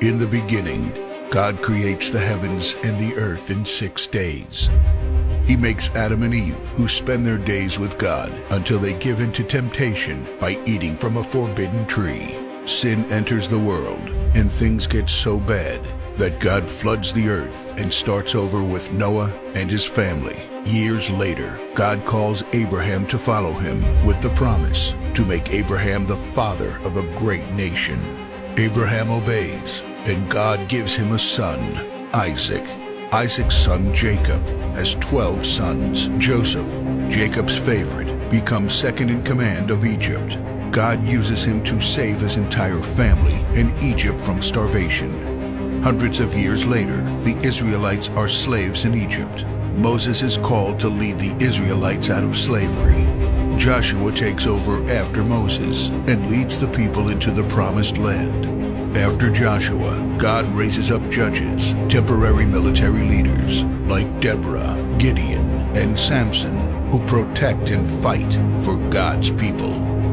In the beginning, God creates the heavens and the earth in 6 days. He makes Adam and Eve, who spend their days with God until they give in to temptation by eating from a forbidden tree. Sin enters the world, and things get so bad that God floods the earth and starts over with Noah and his family. Years later, God calls Abraham to follow him with the promise to make Abraham the father of a great nation. Abraham obeys, and God gives him a son, Isaac. Isaac's son Jacob has 12 sons. Joseph, Jacob's favorite, becomes second in command of Egypt. God uses him to save his entire family and Egypt from starvation. Hundreds of years later, the Israelites are slaves in Egypt. Moses is called to lead the Israelites out of slavery. Joshua takes over after Moses and leads the people into the promised land. After Joshua, God raises up judges, temporary military leaders like Deborah, Gideon, and Samson, who protect and fight for God's people.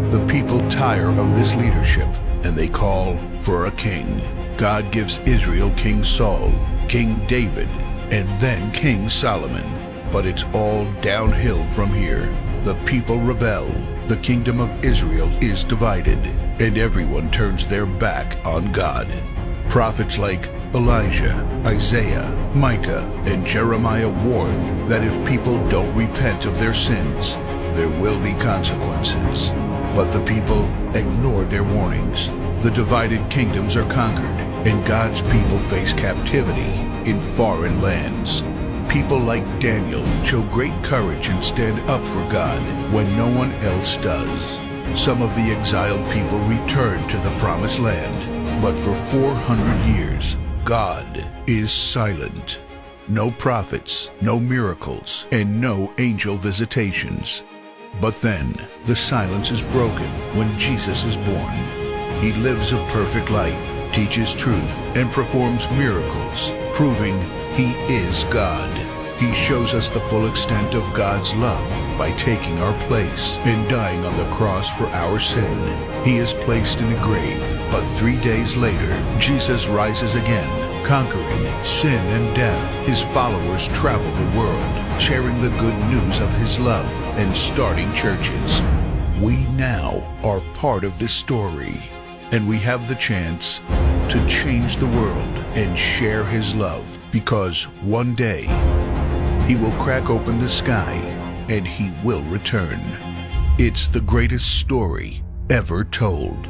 The people tire of this leadership, and they call for a king. God gives Israel King Saul, King David, and then King Solomon. But it's all downhill from here. The people rebel, the kingdom of Israel is divided, and everyone turns their back on God. Prophets like Elijah, Isaiah, Micah, and Jeremiah warn that if people don't repent of their sins, there will be consequences. But the people ignore their warnings. The divided kingdoms are conquered, and God's people face captivity in foreign lands. People like Daniel show great courage and stand up for God when no one else does. Some of the exiled people return to the promised land, but for 400 years, God is silent. No prophets, no miracles, and no angel visitations. But then, the silence is broken when Jesus is born. He lives a perfect life, teaches truth, and performs miracles, proving He is God. He shows us the full extent of God's love by taking our place and dying on the cross for our sin. He is placed in a grave, but 3 days later, Jesus rises again, conquering sin and death. His followers travel the world, sharing the good news of His love and starting churches. We now are part of this story, and we have the chance to change the world and share His love, because one day He will crack open the sky and He will return. It's the greatest story ever told.